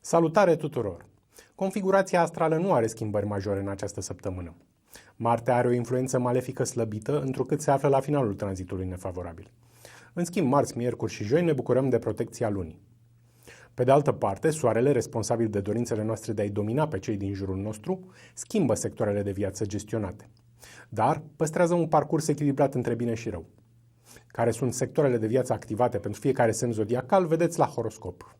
Salutare tuturor! Configurația astrală nu are schimbări majore în această săptămână. Marte are o influență malefică slăbită, întrucât se află la finalul tranzitului nefavorabil. În schimb, marți, miercuri și joi ne bucurăm de protecția lunii. Pe de altă parte, Soarele, responsabil de dorințele noastre de a-i domina pe cei din jurul nostru, schimbă sectoarele de viață gestionate. Dar păstrează un parcurs echilibrat între bine și rău. Care sunt sectoarele de viață activate pentru fiecare semn zodiacal, vedeți la horoscop.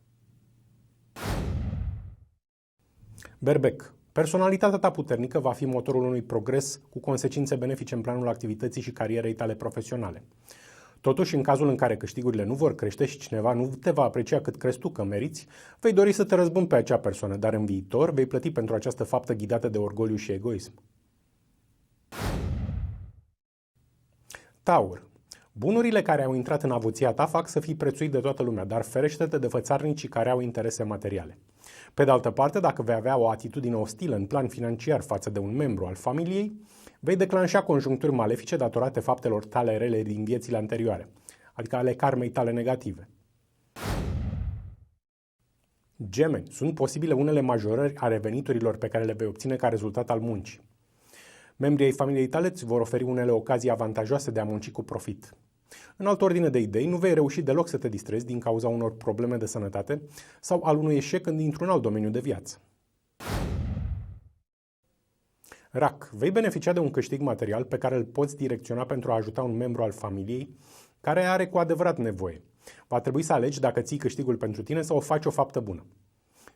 Berbec. Personalitatea ta puternică va fi motorul unui progres cu consecințe benefice în planul activității și carierei tale profesionale. Totuși, în cazul în care câștigurile nu vor crește și cineva nu te va aprecia cât crezi tu că meriți, vei dori să te răzbuni pe acea persoană, dar în viitor vei plăti pentru această faptă ghidată de orgoliu și egoism. Taur. Bunurile care au intrat în avuția ta fac să fii prețuit de toată lumea, dar ferește-te de fățarnicii care au interese materiale. Pe de altă parte, dacă vei avea o atitudine ostilă în plan financiar față de un membru al familiei, vei declanșa conjuncturi malefice datorate faptelor tale rele din viețile anterioare, adică ale karmei tale negative. Gemeni. Sunt posibile unele majorări ale veniturilor pe care le vei obține ca rezultat al muncii. Membrii ai familiei tale îți vor oferi unele ocazii avantajoase de a munci cu profit. În altă ordine de idei, nu vei reuși deloc să te distrezi din cauza unor probleme de sănătate sau al unui eșec dintr-un alt domeniu de viață. Rac. Vei beneficia de un câștig material pe care îl poți direcționa pentru a ajuta un membru al familiei care are cu adevărat nevoie. Va trebui să alegi dacă ții câștigul pentru tine sau faci o faptă bună.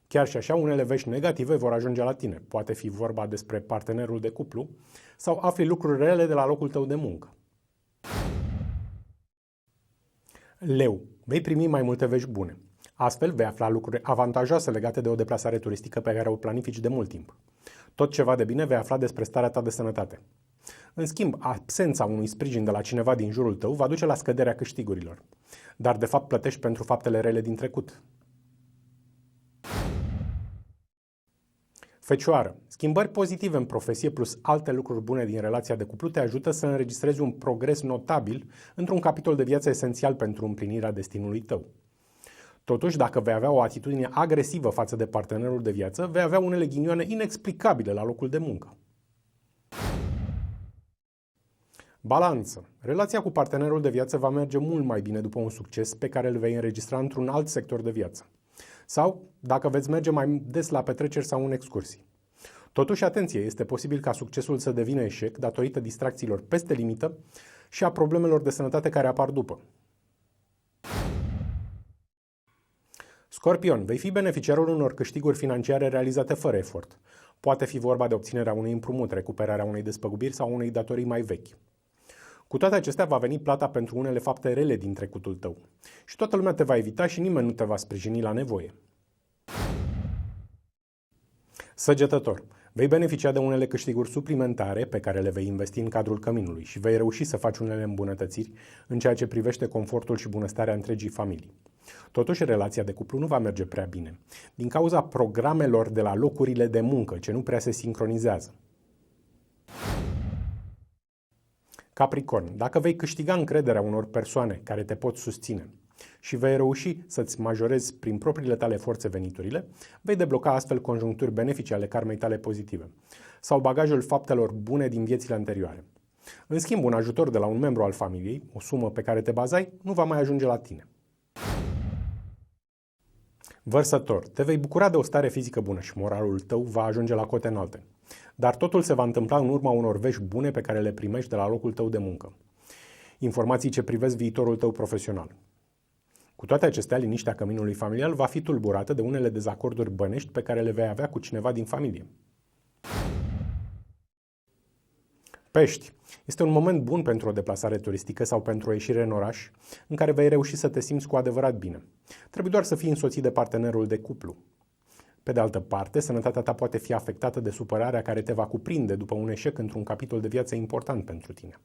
Chiar și așa, unele vești negative vor ajunge la tine. Poate fi vorba despre partenerul de cuplu sau afli lucruri rele de la locul tău de muncă. Leu. Vei primi mai multe vești bune. Astfel, vei afla lucruri avantajoase legate de o deplasare turistică pe care o planifici de mult timp. Tot ceva de bine vei afla despre starea ta de sănătate. În schimb, absența unui sprijin de la cineva din jurul tău va duce la scăderea câștigurilor. Dar, de fapt, plătești pentru faptele rele din trecut. Fecioară. Schimbări pozitive în profesie plus alte lucruri bune din relația de cuplu te ajută să înregistrezi un progres notabil într-un capitol de viață esențial pentru împlinirea destinului tău. Totuși, dacă vei avea o atitudine agresivă față de partenerul de viață, vei avea unele ghinioane inexplicabile la locul de muncă. Balanță. Relația cu partenerul de viață va merge mult mai bine după un succes pe care îl vei înregistra într-un alt sector de viață. Sau dacă veți merge mai des la petreceri sau în excursii. Totuși, atenție, este posibil ca succesul să devină eșec datorită distracțiilor peste limită și a problemelor de sănătate care apar după. Scorpion, vei fi beneficiarul unor câștiguri financiare realizate fără efort. Poate fi vorba de obținerea unui împrumut, recuperarea unei despăgubiri sau unei datorii mai vechi. Cu toate acestea va veni plata pentru unele fapte rele din trecutul tău. Și toată lumea te va evita și nimeni nu te va sprijini la nevoie. Săgetător, vei beneficia de unele câștiguri suplimentare pe care le vei investi în cadrul căminului și vei reuși să faci unele îmbunătățiri în ceea ce privește confortul și bunăstarea întregii familii. Totuși, relația de cuplu nu va merge prea bine, din cauza programelor de la locurile de muncă, ce nu prea se sincronizează. Capricorn, dacă vei câștiga încrederea unor persoane care te pot susține și vei reuși să-ți majorezi prin propriile tale forțe veniturile, vei debloca astfel conjuncturi benefice ale karmei tale pozitive sau bagajul faptelor bune din viețile anterioare. În schimb, un ajutor de la un membru al familiei, o sumă pe care te bazai, nu va mai ajunge la tine. Vărsător, te vei bucura de o stare fizică bună și moralul tău va ajunge la cote înalte. Dar totul se va întâmpla în urma unor vești bune pe care le primești de la locul tău de muncă. Informații ce privesc viitorul tău profesional. Cu toate acestea, liniștea căminului familial va fi tulburată de unele dezacorduri bănești pe care le vei avea cu cineva din familie. Pești. Este un moment bun pentru o deplasare turistică sau pentru o ieșire în oraș, în care vei reuși să te simți cu adevărat bine. Trebuie doar să fii însoțit de partenerul de cuplu. Pe de altă parte, sănătatea ta poate fi afectată de supărarea care te va cuprinde după un eșec într-un capitol de viață important pentru tine.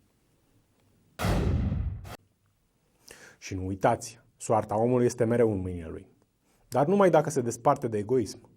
Și nu uitați, soarta omului este mereu în mâinile lui. Dar numai dacă se desparte de egoism.